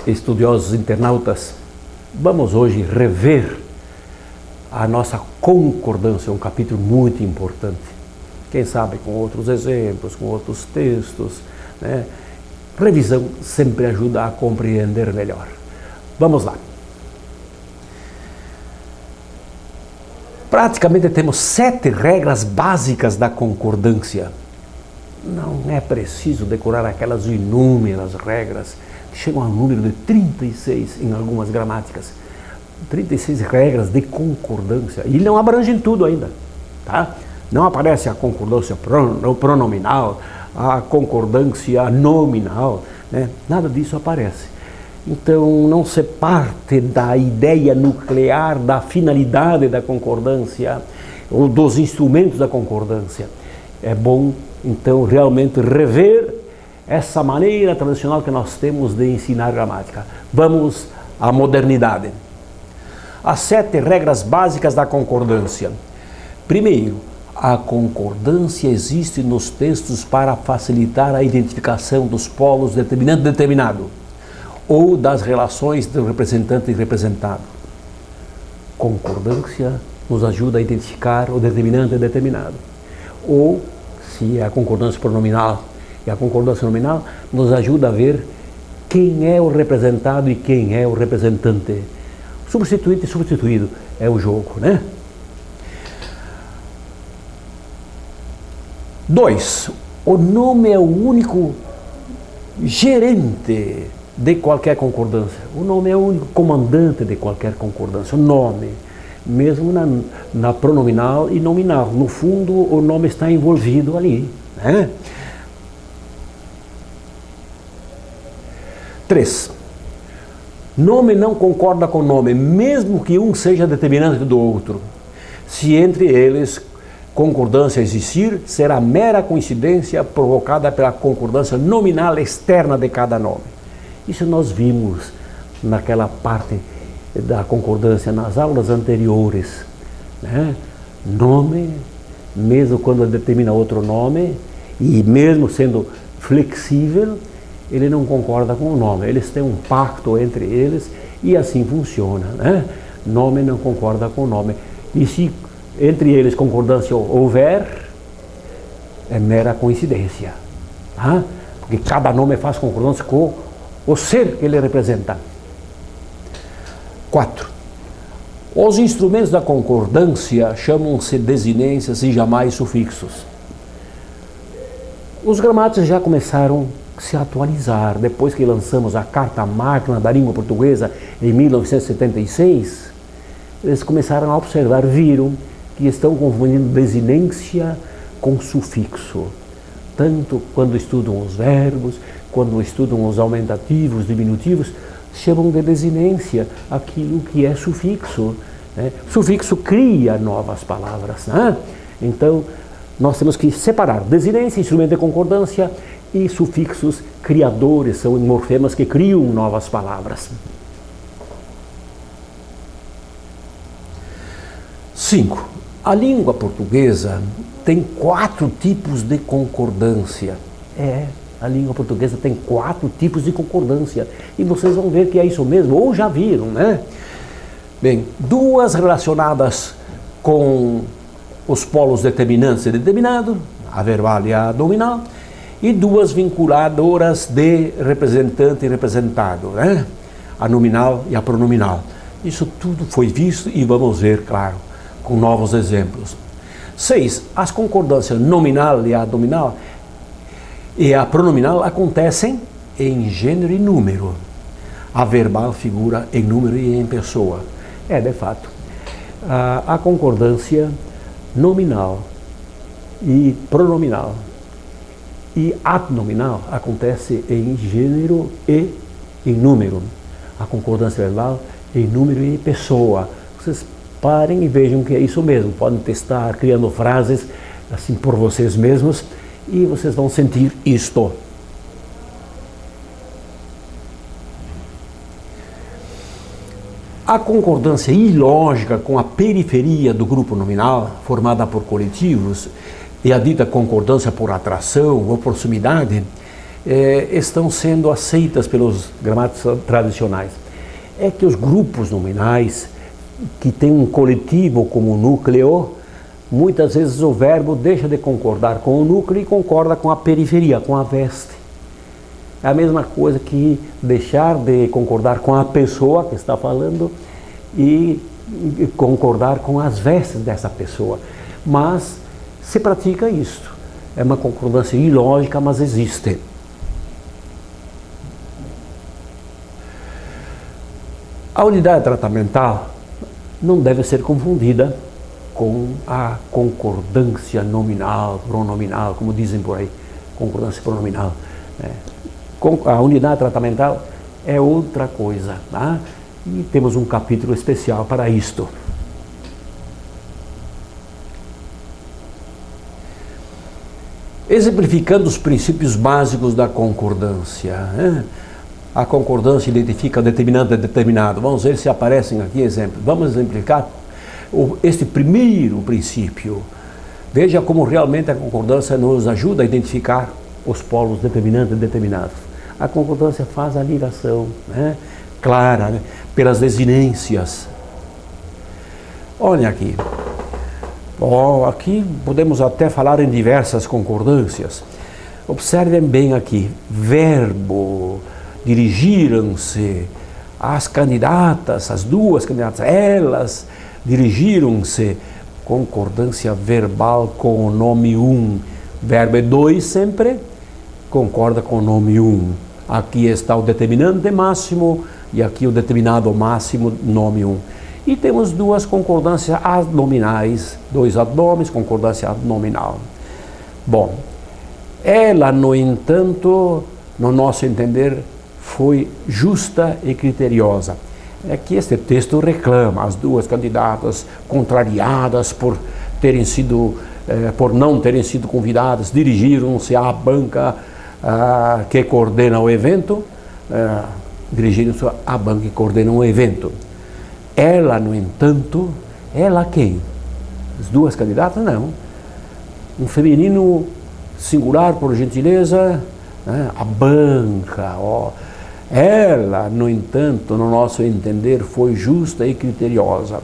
estudiosos internautas, vamos hoje rever a nossa concordância, um capítulo muito importante. Quem sabe com outros exemplos, com outros textos, né? Revisão sempre ajuda a compreender melhor. Vamos lá. Praticamente temos 7 regras básicas da concordância. Não é preciso decorar aquelas inúmeras regras, que chegam ao número de 36 em algumas gramáticas. 36 regras de concordância. E não abrangem tudo ainda, tá? Não aparece a concordância pronominal, a concordância nominal, né? Nada disso aparece. Então, não se parte da ideia nuclear, da finalidade da concordância, ou dos instrumentos da concordância. É bom, então, realmente rever essa maneira tradicional que nós temos de ensinar gramática. Vamos à modernidade. As 7 regras básicas da concordância. Primeiro, a concordância existe nos textos para facilitar a identificação dos polos determinante e determinado, ou das relações do representante e representado. Concordância nos ajuda a identificar o determinante e determinado. Ou, se é a concordância pronominal e a concordância nominal, nos ajuda a ver quem é o representado e quem é o representante. Substituinte e substituído é o jogo, né? 2. O nome é o único gerente de qualquer concordância. O nome é o único comandante de qualquer concordância. O nome, mesmo na pronominal e nominal. No fundo, o nome está envolvido ali, né? 3. Nome não concorda com nome, mesmo que um seja determinante do outro. Se entre eles concordância existir, será mera coincidência provocada pela concordância nominal externa de cada nome. Isso nós vimos naquela parte da concordância nas aulas anteriores, né? Nome, mesmo quando determina outro nome, e mesmo sendo flexível, ele não concorda com o nome. Eles têm um pacto entre eles e assim funciona, né? Nome não concorda com o nome. E se entre eles concordância houver, é mera coincidência, tá? Porque cada nome faz concordância com o ser que ele representa. 4. Os instrumentos da concordância chamam-se desinências e jamais sufixos. Os gramáticos já começaram a se atualizar. Depois que lançamos a Carta Magna da Língua Portuguesa em 1976, eles começaram a observar, viram que estão confundindo desinência com sufixo. Tanto quando estudam os verbos, quando estudam os aumentativos, diminutivos, chamam de desinência aquilo que é sufixo, né? Sufixo cria novas palavras, né? Então, nós temos que separar desinência, instrumento de concordância, e sufixos criadores, são morfemas que criam novas palavras. 5. A língua portuguesa tem 4 tipos de concordância. A língua portuguesa tem 4 tipos de concordância. E vocês vão ver que é isso mesmo, ou já viram, né? Bem, 2 relacionadas com os polos determinantes e determinado, a verbal e a nominal, e 2 vinculadoras de representante e representado, né? A nominal e a pronominal. Isso tudo foi visto e vamos ver, claro, com novos exemplos. 6. As concordâncias nominal e a nominal e a pronominal acontecem em gênero e número. A verbal figura em número e em pessoa. De fato, a concordância nominal e pronominal e adnominal acontece em gênero e em número. A concordância verbal em número e pessoa. Vocês parem e vejam que é isso mesmo. Podem testar criando frases assim por vocês mesmos e vocês vão sentir isto. A concordância ilógica com a periferia do grupo nominal, formada por coletivos, e a dita concordância por atração ou proximidade, estão sendo aceitas pelos gramáticos tradicionais. É que os grupos nominais, que têm um coletivo como núcleo, muitas vezes o verbo deixa de concordar com o núcleo e concorda com a periferia, com a veste. É a mesma coisa que deixar de concordar com a pessoa que está falando e concordar com as vestes dessa pessoa. Mas se pratica isto. É uma concordância ilógica, mas existe. A unidade tratamental não deve ser confundida com a concordância nominal, pronominal, como dizem por aí, concordância pronominal. A unidade tratamental é outra coisa, tá? E temos um capítulo especial para isto. Exemplificando os princípios básicos da concordância. A concordância identifica determinante e determinado. Vamos ver se aparecem aqui exemplos. Vamos exemplificar este primeiro princípio. Veja como realmente a concordância nos ajuda a identificar os polos determinante e determinado. A concordância faz a ligação, clara, pelas desinências. Olha aqui. Aqui podemos até falar em diversas concordâncias. Observem bem aqui. Verbo, dirigiram-se as candidatas, as duas candidatas, elas dirigiram-se. Concordância verbal com o nome um. Verbo é dois sempre, concorda com o nome um. Aqui está o determinante máximo e aqui o determinado máximo, nome um. E temos duas concordâncias adnominais, dois adnomes, concordância adnominal. Bom, ela, no entanto, no nosso entender, foi justa e criteriosa. É que este texto reclama as duas candidatas contrariadas por não terem sido convidadas, dirigiram-se à banca que coordena o evento, dirigiram-se à banca que coordena o evento. Ela, no entanto, ela quem? As duas candidatas, não. Um feminino singular, por gentileza, a banca, Ela, no entanto, no nosso entender, foi justa e criteriosa.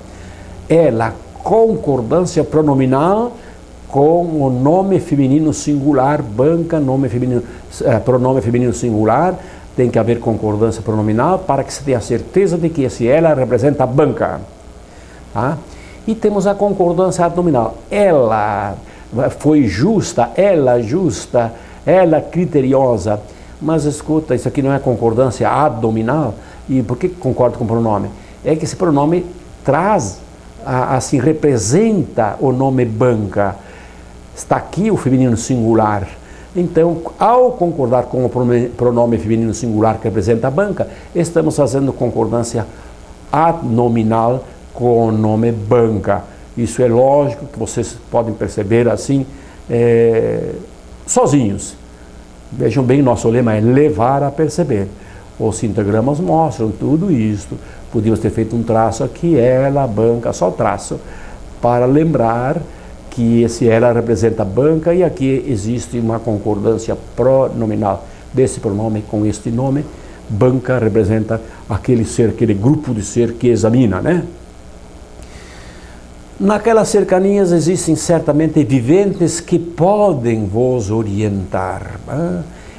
Ela, concordância pronominal com o nome feminino singular, banca, pronome feminino singular, tem que haver concordância pronominal para que se tenha certeza de que esse ela representa a banca. Tá? E temos a concordância adnominal. Ela foi justa, ela criteriosa. Mas escuta, isso aqui não é concordância adnominal? E por que concorda com o pronome? É que esse pronome traz, assim, representa o nome banca. Está aqui o feminino singular. Então, ao concordar com o pronome feminino singular que representa a banca, estamos fazendo concordância adnominal com o nome banca. Isso é lógico que vocês podem perceber assim, sozinhos. Vejam bem, nosso lema é levar a perceber. Os sintagramas mostram tudo isso. Podíamos ter feito um traço aqui, ela, banca, só traço, para lembrar que esse ela representa a banca e aqui existe uma concordância pronominal desse pronome com este nome. Banca representa aquele ser, aquele grupo de ser que examina, né? Naquelas cercanias existem certamente viventes que podem vos orientar.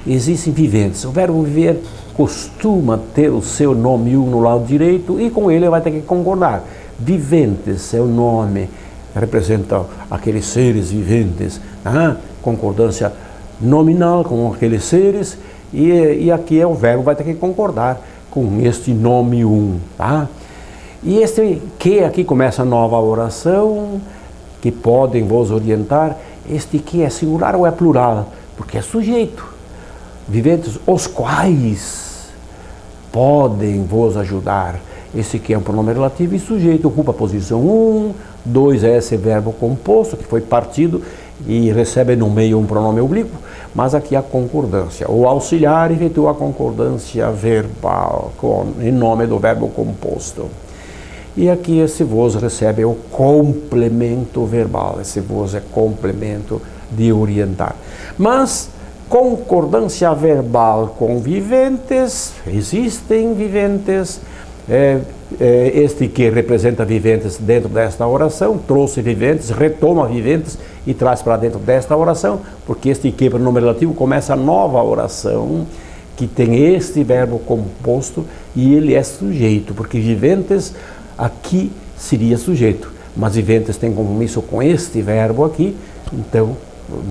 Existem viventes. O verbo viver costuma ter o seu nome no lado direito e com ele vai ter que concordar. Viventes é o nome, representa aqueles seres viventes. Concordância nominal com aqueles seres e aqui é o verbo vai ter que concordar com este nome tá? E este que aqui começa a nova oração, que podem vos orientar, este que é singular ou é plural? Porque é sujeito. Viventes, os quais podem vos ajudar. Esse que é um pronome relativo e sujeito, ocupa a posição 1, 2 é esse verbo composto, que foi partido e recebe no meio um pronome oblíquo, mas aqui a concordância. O auxiliar efetua a concordância verbal em nome do verbo composto. E aqui esse vos recebe o complemento verbal, esse vos é complemento de orientar. Mas Concordância verbal com viventes, existem viventes. Este que representa viventes dentro desta oração, trouxe viventes, retoma viventes e traz para dentro desta oração, porque este que, pronome relativo, começa a nova oração, que tem este verbo composto e ele é sujeito, porque viventes aqui seria sujeito, mas viventes tem compromisso com este verbo aqui, então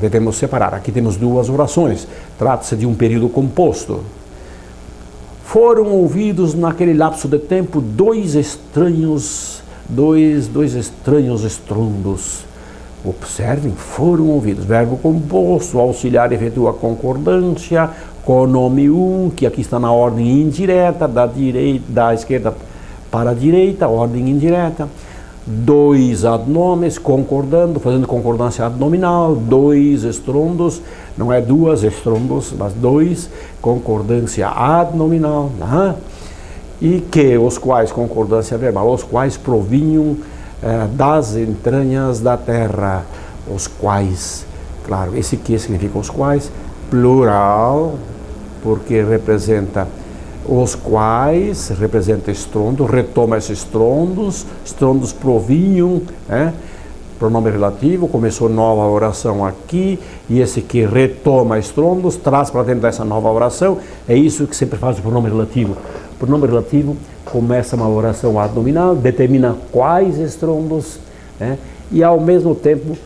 devemos separar. Aqui temos duas orações, trata-se de um período composto. Foram ouvidos naquele lapso de tempo dois estranhos estrondos. Observem, foram ouvidos. Verbo composto, auxiliar efetua concordância, com o nome que aqui está na ordem indireta, da esquerda para a direita, ordem indireta. Dois adnomes concordando, fazendo concordância adnominal, dois estrondos, não é duas estrondos, mas dois, concordância adnominal, e que os quais, concordância verbal, os quais provinham das entranhas da terra, os quais, claro, esse que significa os quais, plural, porque representa os quais, representa estrondo, retoma esses estrondos provinham, pronome relativo, começou nova oração aqui, e esse que retoma estrondos, traz para dentro dessa nova oração, é isso que sempre faz o pronome relativo. O pronome relativo começa uma oração adnominal, determina quais estrondos, e ao mesmo tempo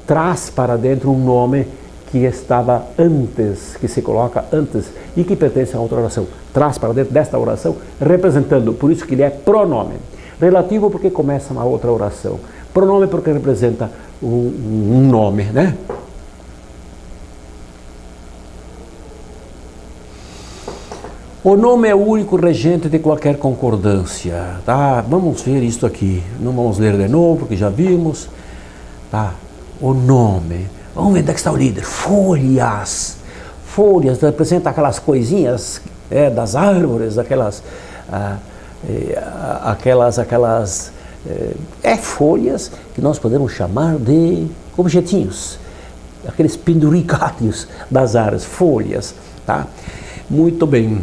traz para dentro um nome que estava antes, que se coloca antes e que pertence a outra oração. Traz para dentro desta oração, representando, por isso que ele é pronome. Relativo porque começa uma outra oração. Pronome porque representa um nome, né? O nome é o único regente de qualquer concordância, tá? Vamos ver isso aqui. Não vamos ler de novo porque já vimos, tá? O nome. Vamos ver onde é que está o líder. Folhas. Folhas representa aquelas coisinhas das árvores, aquelas folhas que nós podemos chamar de objetinhos, aqueles penduricários das árvores, folhas, tá? Muito bem,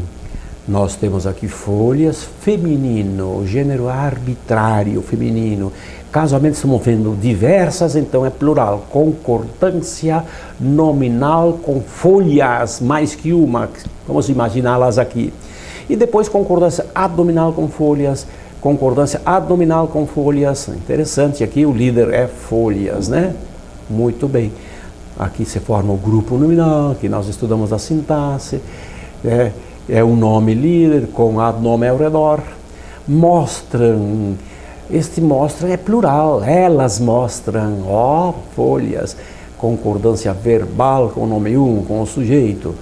nós temos aqui folhas, feminino, gênero arbitrário, feminino. Casualmente estamos vendo diversas, então é plural, concordância nominal com folhas, mais que uma, vamos imaginá-las aqui. E depois concordância adnominal com folhas, concordância adnominal com folhas, interessante, aqui o líder é folhas, né? Muito bem, aqui se forma o grupo nominal, que nós estudamos a sintaxe, é um nome líder com adnome ao redor, mostram. Este mostra é plural, elas mostram, folhas, concordância verbal com o nome com o sujeito.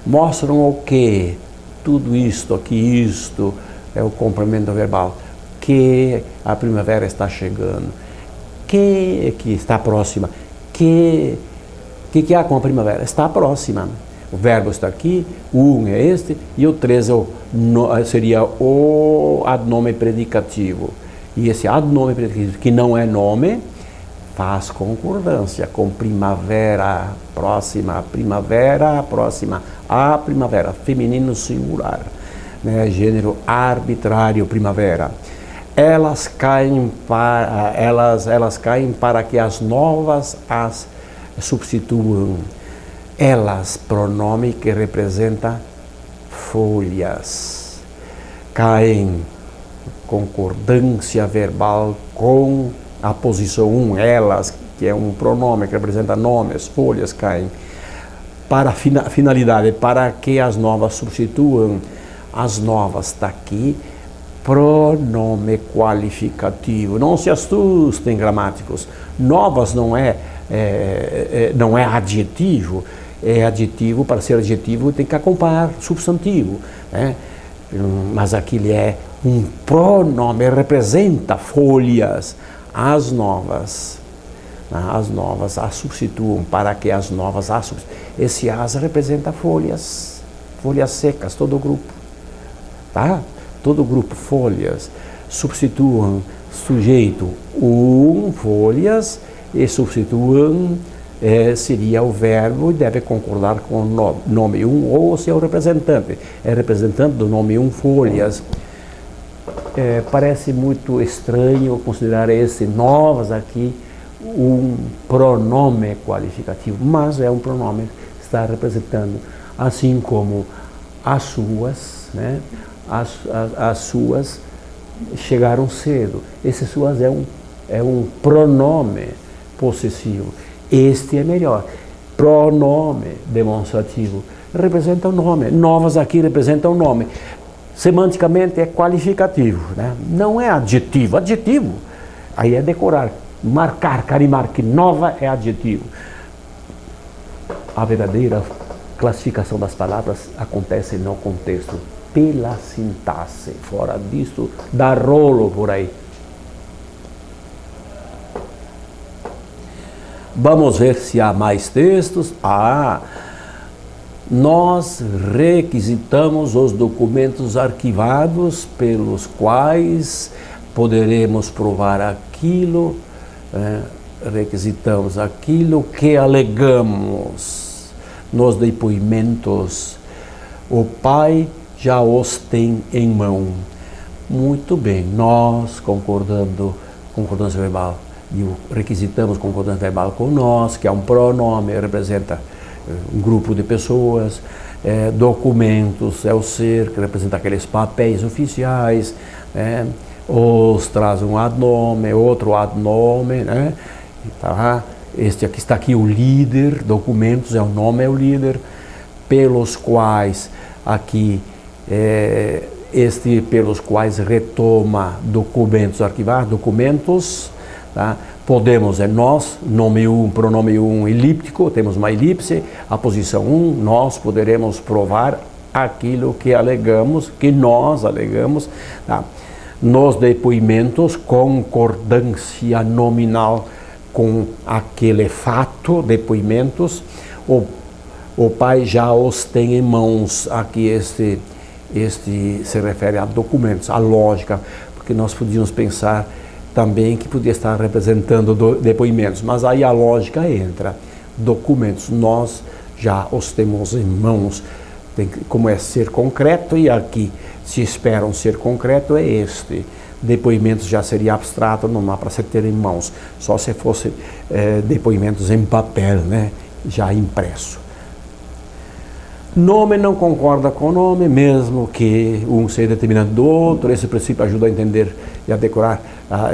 Mostram o que? Tudo isto aqui, isto é o complemento verbal. Que a primavera está chegando. Que está próxima. Que há com a primavera? Está próxima. O verbo está aqui, é este, e o 3 seria o adnome predicativo. E esse adnome predicativo, que não é nome, faz concordância com primavera próxima, a primavera, feminino singular, né? Gênero arbitrário, primavera. Elas caem para que as novas as substituam. Elas, pronome que representa folhas, caem, concordância verbal com a posição elas, que é um pronome que representa nomes, folhas caem, para finalidade, para que as novas substituam. As novas está aqui, pronome qualificativo. Não se assustem, gramáticos, novas não é adjetivo, é adjetivo, para ser adjetivo tem que acompanhar substantivo, né? Mas aqui ele é um pronome, representa folhas, as novas as substituam, para que as novas as substituam. Esse as representa folhas secas, todo o grupo, tá? Todo o grupo, folhas, substituam sujeito, folhas, e substituam seria o verbo e deve concordar com o nome 1 ou o seu representante. É representante do nome 1 folhas. Parece muito estranho considerar esse novas aqui um pronome qualificativo, mas é um pronome que está representando, assim como as suas, né? As suas chegaram cedo. Esse suas é um pronome possessivo. Este é melhor. Pronome demonstrativo representa o nome. Novas aqui representam o nome. Semanticamente é qualificativo, né? Não é adjetivo. Adjetivo, aí é decorar, marcar, carimbar, que nova é adjetivo. A verdadeira classificação das palavras acontece no contexto, pela sintaxe. Fora disso, dá rolo por aí. Vamos ver se há mais textos. Nós requisitamos os documentos arquivados pelos quais poderemos provar aquilo, requisitamos aquilo que alegamos nos depoimentos. O pai já os tem em mão. Muito bem, nós concordância verbal, e requisitamos concordância verbal com nós, que é um pronome, representa um grupo de pessoas. Documentos é o ser, que representa aqueles papéis oficiais. Os traz um adnome, outro adnome, né? Este aqui está aqui o líder. Documentos é o nome, é o líder. Pelos quais aqui pelos quais retoma documentos arquivados, documentos, tá? Podemos, nós, nome 1, pronome 1 elíptico, temos uma elipse, a posição 1, nós poderemos provar aquilo que alegamos, que nós alegamos, tá? Nos depoimentos, concordância nominal com aquele fato, depoimentos, o pai já os tem em mãos. Aqui este se refere a documentos, a lógica, porque nós podíamos pensar também que podia estar representando depoimentos, mas aí a lógica entra. Documentos, nós já os temos em mãos, como é ser concreto, e aqui se espera um ser concreto, é este. Depoimentos já seria abstrato, não dá para se ter em mãos, só se fosse depoimentos em papel, né? Já impresso. Nome não concorda com nome, mesmo que um seja determinante do outro. Esse princípio ajuda a entender e a decorar,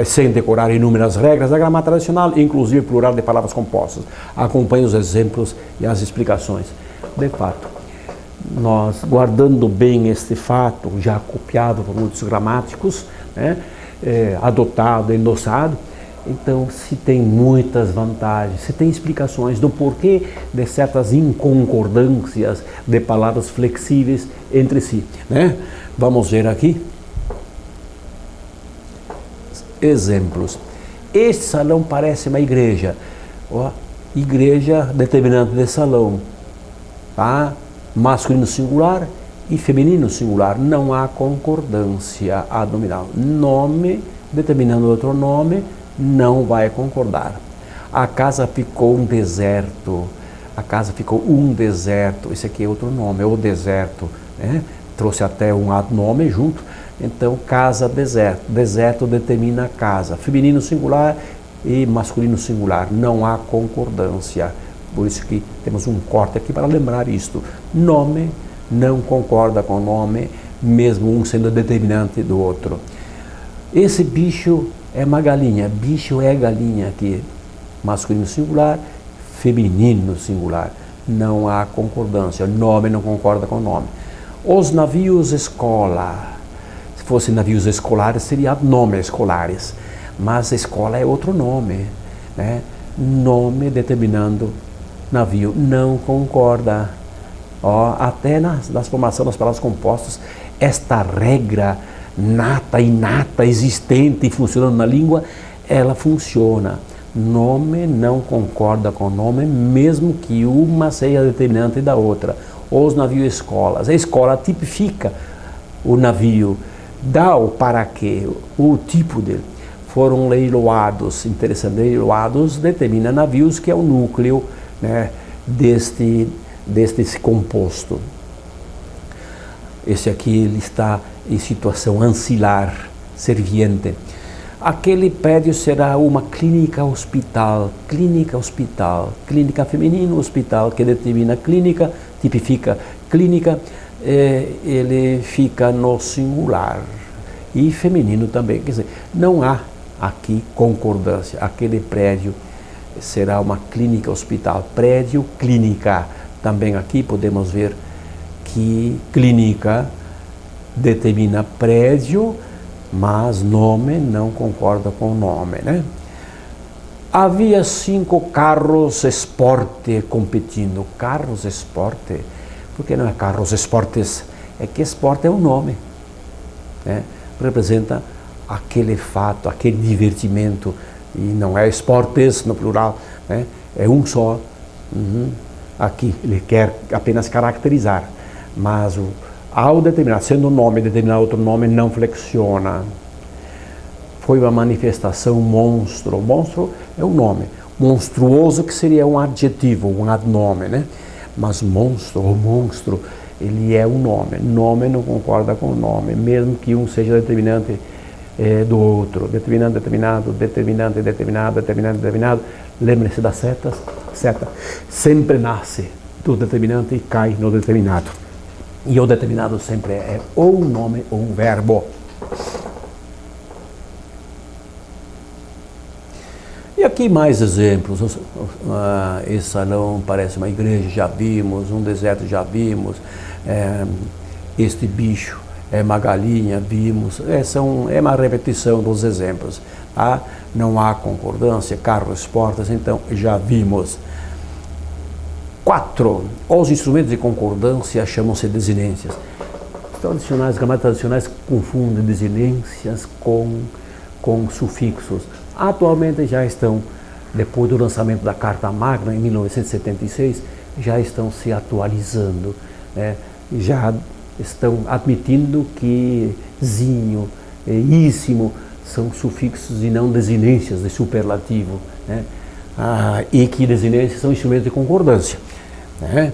sem decorar inúmeras regras da gramática tradicional, inclusive plural de palavras compostas. Acompanhe os exemplos e as explicações. De fato, nós, guardando bem este fato, já copiado por muitos gramáticos, né, adotado, endossado, então se tem muitas vantagens, se tem explicações do porquê de certas inconcordâncias de palavras flexíveis entre si, né? Vamos ver aqui exemplos. Este salão parece uma igreja. Igreja, determinante de salão, tá? Masculino singular e feminino singular. Não há concordância adnominal. Nome determinando outro nome não vai concordar. A casa ficou um deserto. A casa ficou um deserto. Esse aqui é outro nome, é o deserto, né? Trouxe até um adnome junto. Então, casa, deserto. Deserto determina a casa. Feminino singular e masculino singular. Não há concordância. Por isso que temos um corte aqui para lembrar isto. Nome não concorda com nome, mesmo um sendo determinante do outro. Esse bicho é uma galinha. Bicho é galinha aqui. Masculino singular, feminino singular. Não há concordância. Nome não concorda com nome. Os navios escola. Se fossem navios escolares, seria nome escolares. Mas escola é outro nome, né? Nome determinando navio. Não concorda. Até na formação das palavras compostas, esta regra nata, inata, existente e funcionando na língua, ela funciona. Nome não concorda com nome, mesmo que uma seja determinante da outra. Os navios escolas. A escola tipifica o navio, dá o para quê, o tipo dele. foram leiloados. Interessante, leiloados determina navios, que é o núcleo, né, deste composto. Esse aqui ele está em situação ancilar, serviente. Aquele prédio será uma clínica hospital, clínica feminino hospital, que determina clínica, tipifica clínica, ele fica no singular. E feminino também, quer dizer, não há aqui concordância. Aquele prédio será uma clínica hospital, prédio, clínica. Também aqui podemos ver que clínica determina prédio, mas nome não concorda com o nome, né? Havia 5 carros esporte competindo. Carros esporte? Por que não é carros esportes? É que esporte é um nome, né? Representa aquele fato, aquele divertimento, e não é esportes no plural, né? É um só. Aqui ele quer apenas caracterizar, mas ao determinar, sendo um nome, determinar outro nome, não flexiona. Foi uma manifestação monstro. Monstro é um nome. Monstruoso, que seria um adjetivo, um adnome, né? Mas monstro, ou monstro, ele é um nome. Nome não concorda com o nome, mesmo que um seja determinante do outro. Determinante, determinado, determinante, determinado, determinante, determinado. Lembre-se das setas. Seta sempre nasce do determinante e cai no determinado. E o determinado sempre é ou um nome ou um verbo. E aqui mais exemplos. Esse salão parece uma igreja, já vimos. Um deserto, já vimos. Este bicho é uma galinha, vimos. É uma repetição dos exemplos. Tá? Não há concordância, carros, portas, então já vimos. 4. Os instrumentos de concordância chamam-se desinências. Os tradicionais, gramáticas tradicionais confundem desinências com sufixos. Atualmente já estão, depois do lançamento da Carta Magna, em 1976, já estão se atualizando, né? Já estão admitindo que zinho, íssimo, são sufixos e não desinências de superlativo, né? E que desinências são instrumentos de concordância, né?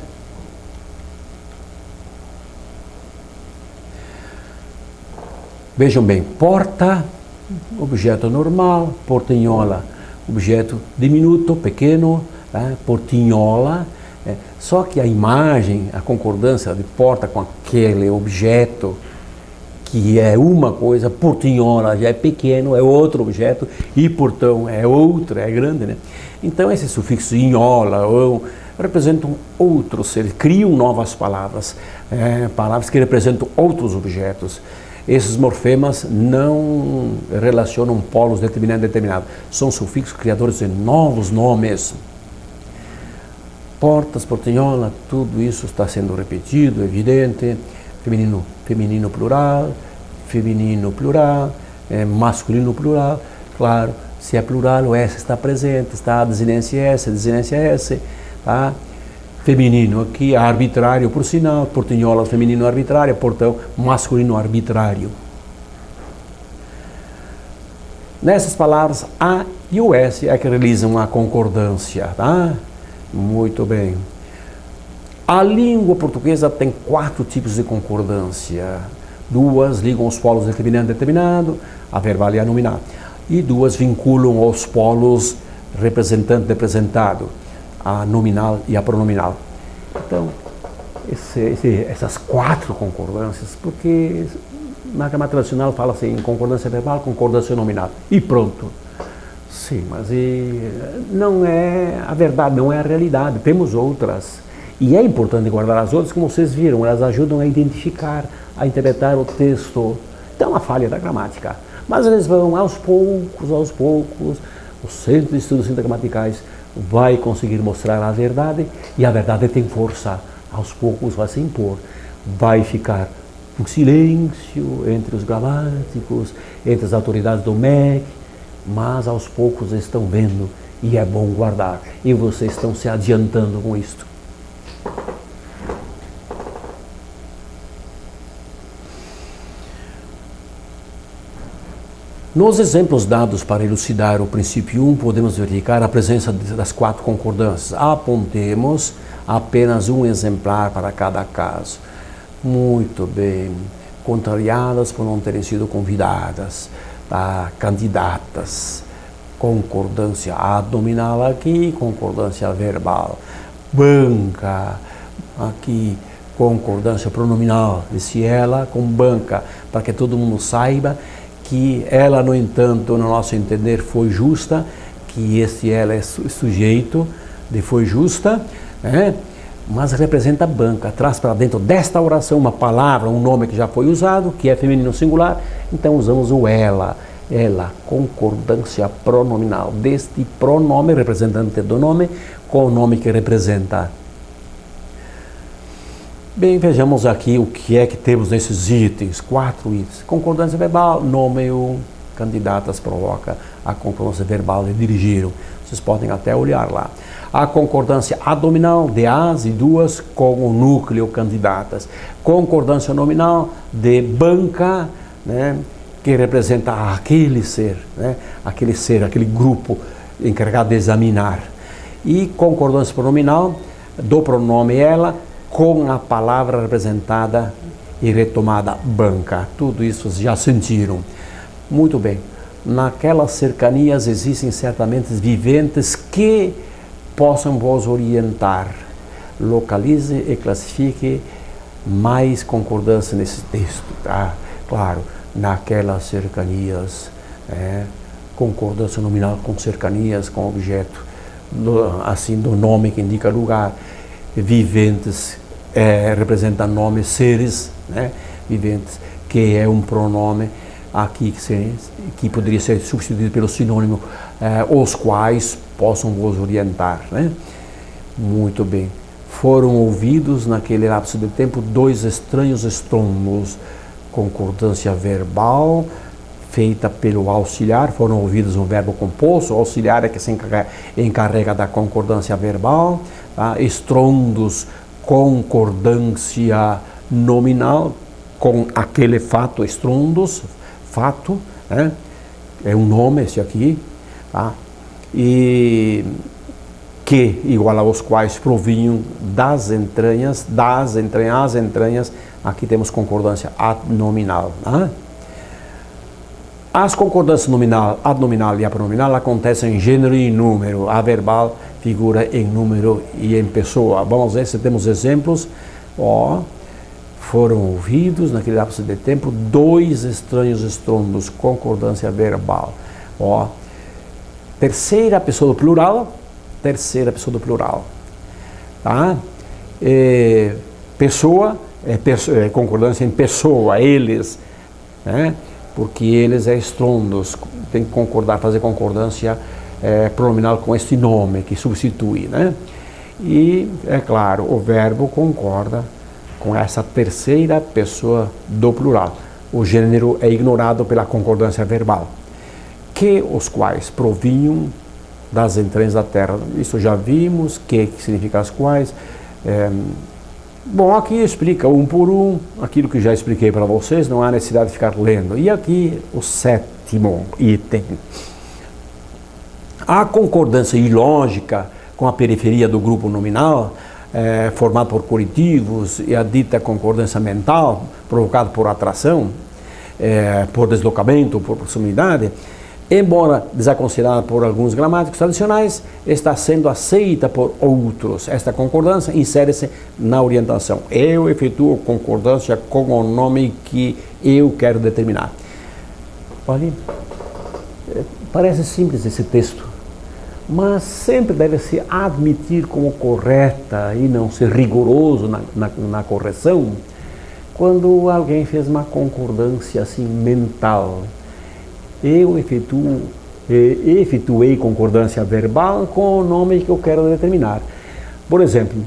Vejam bem, porta, objeto normal, portinhola, objeto diminuto, pequeno, né? Portinhola, só que a imagem, a concordância de porta com aquele objeto, que é uma coisa, portinhola já é pequeno, é outro objeto, e portão é outro, é grande, né? Então esses sufixos inhola ou representam outros seres, criam novas palavras, palavras que representam outros objetos. Esses morfemas não relacionam polos determinado e determinado, são sufixos criadores de novos nomes. Portas, portinhola, tudo isso está sendo repetido, evidente. Feminino plural, masculino plural, claro, se é plural o S está presente, está a desinência S, tá? Feminino aqui, arbitrário por sinal, portinhola feminino arbitrário, portão masculino arbitrário. Nessas palavras, A e o S é que realizam a concordância, tá? Muito bem. A língua portuguesa tem 4 tipos de concordância. 2 ligam os polos determinante e determinado, a verbal e a nominal. E 2 vinculam os polos representante e representado, a nominal e a pronominal. Então, essas 4 concordâncias, porque na gramática tradicional fala-se em concordância verbal, concordância nominal, e pronto. Sim, mas não é a verdade, não é a realidade, temos outras. E é importante guardar as outras, como vocês viram, elas ajudam a identificar, a interpretar o texto. Então, é uma falha da gramática. Mas eles vão aos poucos, o Centro de Estudos Sintagramaticais vai conseguir mostrar a verdade, e a verdade tem força. Aos poucos vai se impor, vai ficar um silêncio entre os gramáticos, entre as autoridades do MEC, mas aos poucos estão vendo, e é bom guardar, e vocês estão se adiantando com isto. Nos exemplos dados para elucidar o princípio 1, podemos verificar a presença das 4 concordâncias. Apontemos apenas um exemplar para cada caso. Muito bem. Contrariadas por não terem sido convidadas. Candidatas. Concordância abdominal aqui, concordância verbal. Banca, aqui, concordância pronominal. Disse ela com banca, para que todo mundo saiba que ela, no entanto, no nosso entender, foi justa, que esse ela é sujeito de foi justa, né? Mas representa banca, traz para dentro desta oração uma palavra, um nome que já foi usado, que é feminino singular, então usamos o ela, concordância pronominal, deste pronome, representante do nome, com o nome que representa. Bem, vejamos aqui o que é que temos nesses itens, 4 itens. Concordância verbal, nome, candidatas provoca a concordância verbal de dirigiram. Vocês podem até olhar lá. A concordância abdominal de as e duas com o núcleo candidatas. Concordância nominal de banca, né, que representa aquele ser, né, aquele grupo encarregado de examinar. E concordância pronominal do pronome ela, com a palavra representada e retomada banca. Tudo isso vocês já sentiram. Muito bem. Naquelas cercanias existem certamente viventes que possam vos orientar. Localize e classifique mais concordância nesse texto. Tá? Claro, naquelas cercanias, concordância nominal com cercanias, com objeto, assim do nome que indica lugar. Viventes representa nomes, seres, né, viventes, que é um pronome aqui que poderia ser substituído pelo sinônimo os quais possam vos orientar, né? Muito bem. Foram ouvidos naquele lapso de tempo 2 estranhos estrondos, concordância verbal feita pelo auxiliar, foram ouvidos um verbo composto, o auxiliar é que se encarrega da concordância verbal, tá? Estrondos, concordância nominal com aquele fato, estrondos, fato, né? É um nome esse aqui, tá? E que, igual aos quais provinham das entranhas, as entranhas, aqui temos concordância adnominal, tá? As concordâncias nominal, adnominal e apronominal acontecem em gênero e número. A verbal figura em número e em pessoa. Vamos ver se temos exemplos. Foram ouvidos naquele lapso de tempo 2 estranhos estrondos, concordância verbal. Terceira pessoa do plural. Tá? Pessoa, concordância em pessoa, eles, né? Porque eles estrondos, tem que concordar, fazer concordância pronominal com este nome que substitui, né? E, é claro, o verbo concorda com essa terceira pessoa do plural. O gênero é ignorado pela concordância verbal. Que os quais provinham das entranhas da terra. Isso já vimos, que significa as quais. Bom, aqui explica um por um aquilo que já expliquei para vocês, não há necessidade de ficar lendo. E aqui o 7º item. A concordância ilógica com a periferia do grupo nominal, formado por corretivos, e a dita concordância mental, provocada por atração, por deslocamento, por proximidade, embora desaconselhada por alguns gramáticos tradicionais, está sendo aceita por outros. Esta concordância insere-se na orientação. Eu efetuo concordância com o nome que eu quero determinar. Olha, parece simples esse texto, mas sempre deve-se admitir como correta e não ser rigoroso na correção quando alguém fez uma concordância assim mental. Eu efetuei concordância verbal com o nome que eu quero determinar. Por exemplo,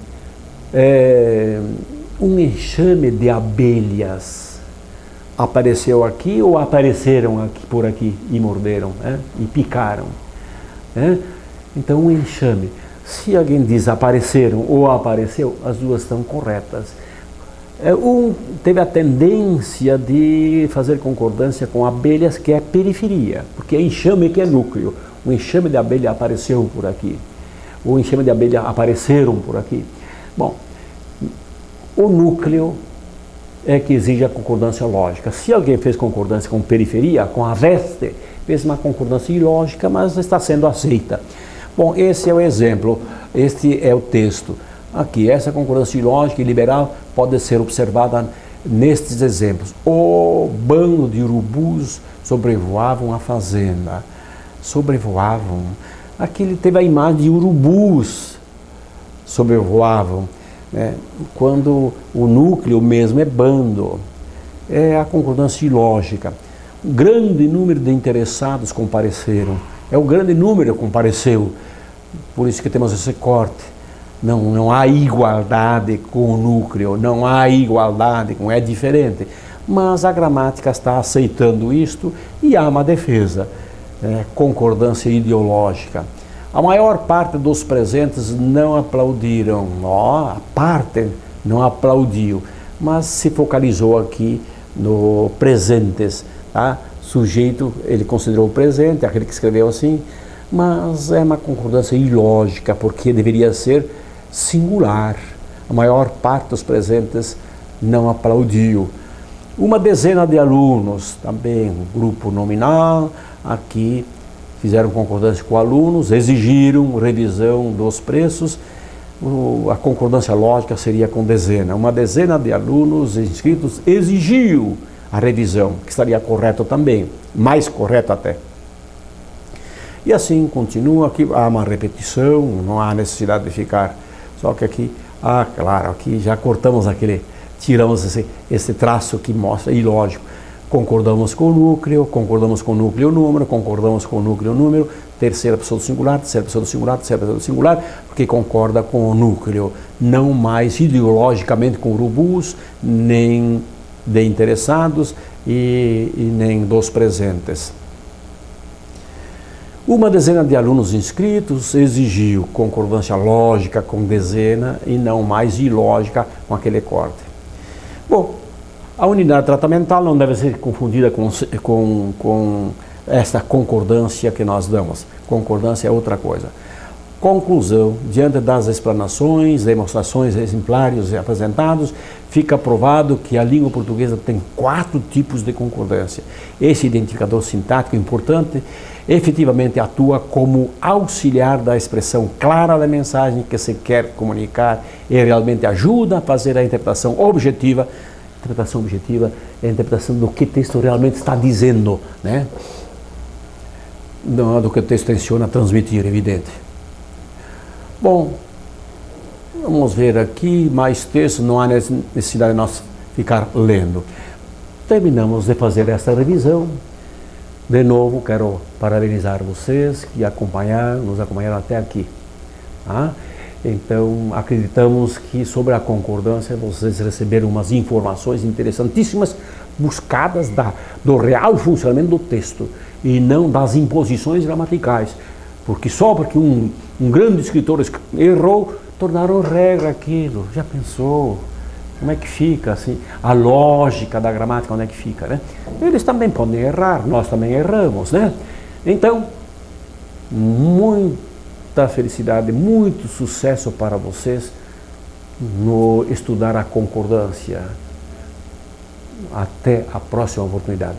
um enxame de abelhas apareceu aqui ou apareceram aqui, por aqui e morderam, e picaram. Então, um enxame. Se alguém diz apareceram ou apareceu, as duas estão corretas. Teve a tendência de fazer concordância com abelhas, que é periferia, porque é enxame que é núcleo. O enxame de abelha apareceu por aqui, o enxame de abelha apareceram por aqui. Bom, o núcleo é que exige a concordância lógica. Se alguém fez concordância com periferia, com a veste, fez uma concordância ilógica, mas está sendo aceita. Bom, esse é o exemplo, este é o texto. Aqui, essa concordância ilógica e liberal pode ser observada nestes exemplos. O bando de urubus sobrevoavam a fazenda. Sobrevoavam. Aqui ele teve a imagem de urubus sobrevoavam, né? Quando o núcleo mesmo é bando. É a concordância ilógica. Um grande número de interessados compareceram. É o grande número que compareceu. Por isso que temos esse corte. Não há igualdade com o núcleo, não há igualdade, é diferente. Mas a gramática está aceitando isto e há uma defesa, concordância ideológica. A maior parte dos presentes não aplaudiram, a parte não aplaudiu, mas se focalizou aqui no presentes, tá? Sujeito, ele considerou o presente, aquele que escreveu assim, mas é uma concordância ilógica, porque deveria ser singular. A maior parte dos presentes não aplaudiu. Uma dezena de alunos, também um grupo nominal, aqui fizeram concordância com alunos, exigiram revisão dos preços. A concordância lógica seria com dezena. Uma dezena de alunos inscritos exigiu a revisão, que estaria correto também, mais correto até. E assim continua, aqui há uma repetição, não há necessidade de ficar. Só que aqui, claro, aqui já cortamos tiramos esse traço que mostra ilógico. Concordamos com o núcleo número, concordamos com o núcleo número, terceira pessoa do singular, terceira pessoa do singular, terceira pessoa do singular, porque concorda com o núcleo, não mais ideologicamente com urubus, nem de interessados e nem dos presentes. Uma dezena de alunos inscritos exigiu concordância lógica com dezena e não mais ilógica com aquele corte. Bom, a unidade tratamental não deve ser confundida com esta concordância que nós damos. Concordância é outra coisa. Conclusão: diante das explanações, demonstrações exemplares apresentados, fica provado que a língua portuguesa tem 4 tipos de concordância. Esse identificador sintático importante efetivamente atua como auxiliar da expressão clara da mensagem que se quer comunicar e realmente ajuda a fazer a interpretação objetiva. A interpretação objetiva é a interpretação do que o texto realmente está dizendo, né? Não do que o texto tenciona transmitir, evidente. Bom, vamos ver aqui mais texto, não há necessidade de nós ficar lendo. Terminamos de fazer esta revisão. De novo, quero parabenizar vocês que nos acompanharam até aqui. Tá? Então, acreditamos que sobre a concordância vocês receberam umas informações interessantíssimas, buscadas do real funcionamento do texto e não das imposições gramaticais. Porque só porque um grande escritor errou, tornaram regra aquilo. Já pensou? Como é que fica assim? A lógica da gramática, onde é que fica, né? Eles também podem errar, nós também erramos, né? Então, muita felicidade, muito sucesso para vocês no estudar a concordância. Até a próxima oportunidade.